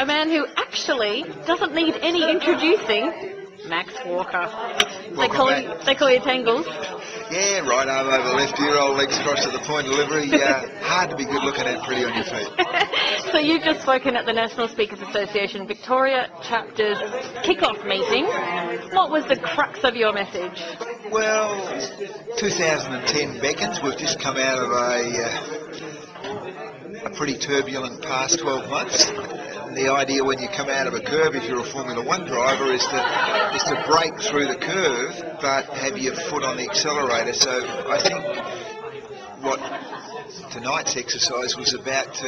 a man who actually doesn't need any introducing, Max Walker. They call you Tangles. Yeah, right arm over left ear, old legs crossed to the point delivery. Hard to be good looking at, pretty on your feet. So you've just spoken at the National Speakers Association Victoria Chapter's kick-off meeting. What was the crux of your message? Well, 2010 beckons. We've just come out of a pretty turbulent past 12 months. And the idea when you come out of a curve, if you're a Formula One driver, is to break through the curve, but have your foot on the accelerator. So I think what tonight's exercise was about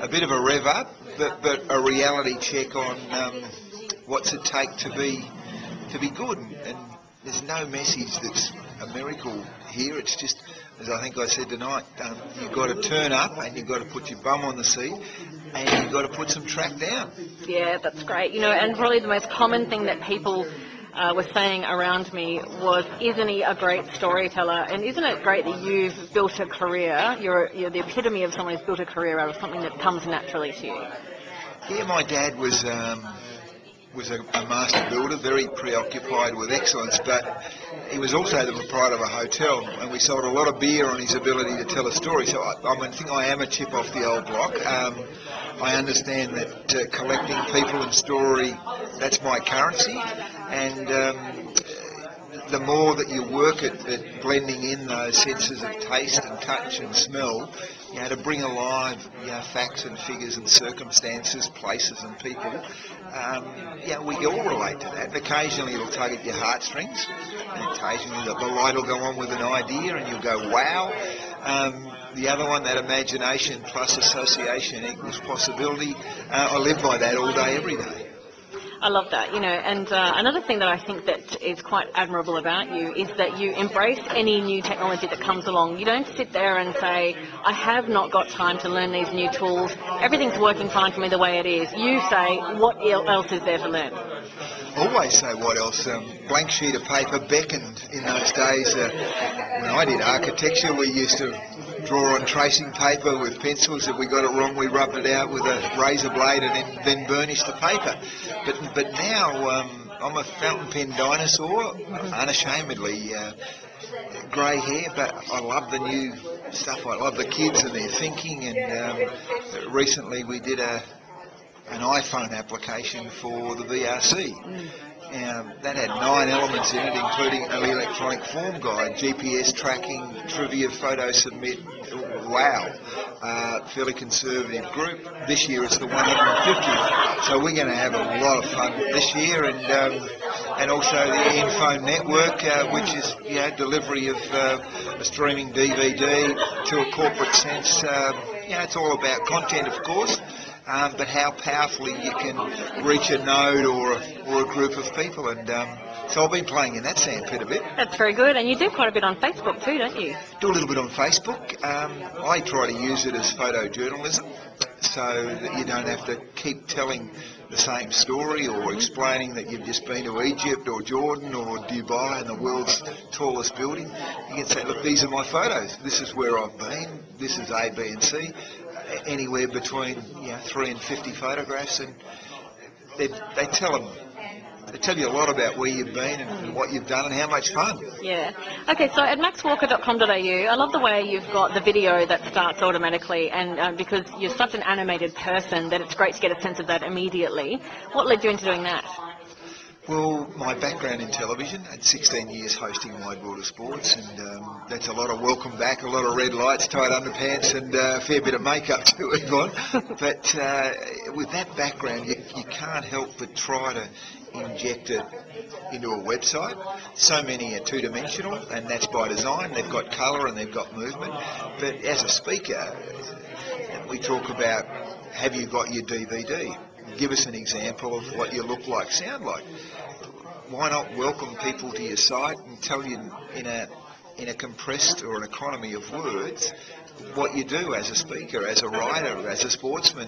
a bit of a rev up, but a reality check on what's it take to be good. And there's no message that's a miracle here. It's just, as I think I said tonight, you've got to turn up and you've got to put your bum on the seat and you've got to put some track down. Yeah, that's great. You know, and probably the most common thing that people were saying around me was, isn't he a great storyteller? And isn't it great that you've built a career? You're the epitome of someone who's built a career out of something that comes naturally to you. Yeah, my dad was a master builder, very preoccupied with excellence, but he was also the proprietor of a hotel, and we sold a lot of beer on his ability to tell a story. So I think I am a chip off the old block. I understand that collecting people and story, that's my currency, and the more that you work at blending in those senses of taste and touch and smell, you know, to bring alive, you know, facts and figures and circumstances, places and people, we all relate to that. And occasionally it'll tug at your heartstrings, and occasionally the light will go on with an idea and you'll go, wow. The other one, that imagination plus association equals possibility. I live by that all day, every day. I love that, you know, and another thing that I think that is quite admirable about you is that you embrace any new technology that comes along. You don't sit there and say, I have not got time to learn these new tools, everything's working fine for me the way it is. You say, what else is there to learn? Always say what else. Blank sheet of paper beckoned in those days. When I did architecture, we used to draw on tracing paper with pencils. If we got it wrong, we rubbed it out with a razor blade and then burnished the paper. But now I'm a fountain pen dinosaur, unashamedly. Grey hair, but I love the new stuff. I love the kids and their thinking. And recently we did an iPhone application for the VRC. That had 9 elements in it, including an electronic form guide, GPS tracking, trivia, photo submit. Wow. Fairly conservative group. This year it's the 150th. So we're going to have a lot of fun this year, and also the Enphone network, which is, you know, delivery of a streaming DVD to a corporate sense. It's all about content, of course. But how powerfully you can reach a node or a group of people, and so I've been playing in that sandpit a bit. That's very good, and you do quite a bit on Facebook too, don't you? Do a little bit on Facebook. I try to use it as photojournalism, so that you don't have to keep telling the same story or explaining that you've just been to Egypt or Jordan or Dubai and the world's tallest building. You can say, look, these are my photos. This is where I've been. This is A, B and C. Anywhere between 3 and 50 photographs, and they tell you a lot about where you've been and what you've done and how much fun. Yeah. Okay, so at maxwalker.com.au, I love the way you've got the video that starts automatically, and because you're such an animated person that it's great to get a sense of that immediately. What led you into doing that? Well, my background in television, I had 16 years hosting Wide World of Sports, and that's a lot of welcome back, a lot of red lights, tight underpants, and a fair bit of makeup too, Yvonne. But with that background, you can't help but try to inject it into a website. So many are two-dimensional, and that's by design. They've got colour and they've got movement. But as a speaker, we talk about, have you got your DVD? Give us an example of what you look like, sound like. Why not welcome people to your site and tell you in a compressed or an economy of words what you do as a speaker, as a writer, as a sportsman,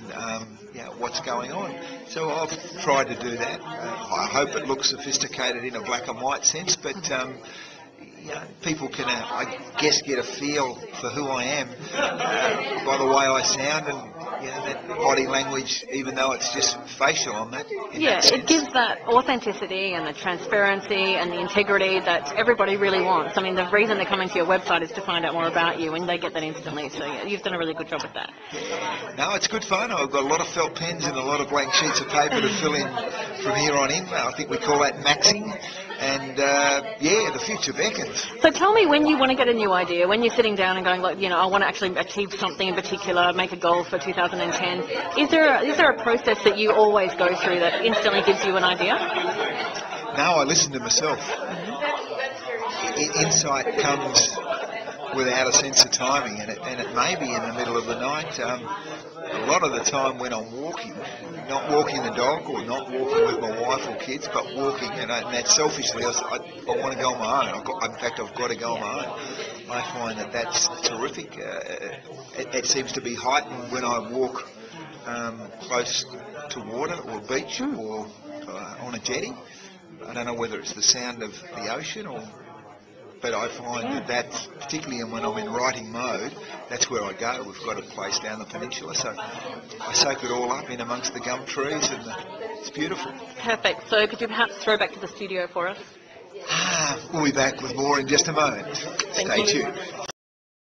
what's going on. So I've tried to do that. I hope it looks sophisticated in a black and white sense, but people can, I guess, get a feel for who I am by the way I sound, and that body language, even though it's just facial on that. Yeah, it gives that authenticity and the transparency and the integrity that everybody really wants. I mean, the reason they're coming to your website is to find out more about you, and they get that instantly. So yeah, you've done a really good job with that. No, it's good fun. I've got a lot of felt pens and a lot of blank sheets of paper to fill in from here on in. I think we call that maxing. And the future beckons. So tell me, when you want to get a new idea, when you're sitting down and going, like, I want to actually achieve something in particular, make a goal for 2010, is there a process that you always go through that instantly gives you an idea? No, I listen to myself. Insight comes without a sense of timing, and it may be in the middle of the night. A lot of the time when I'm walking, not walking the dog or not walking with my wife or kids, but walking, and that selfishly, I want to go on my own. In fact, I've got to go on my own. I find that that's terrific. It seems to be heightened when I walk close to water or beach or on a jetty. I don't know whether it's the sound of the ocean but I find that's, particularly when I'm in writing mode, that's where I go. We've got a place down the peninsula, so I soak it all up in amongst the gum trees, and it's beautiful. Perfect. So could you perhaps throw back to the studio for us? We'll be back with more in just a moment. Stay tuned.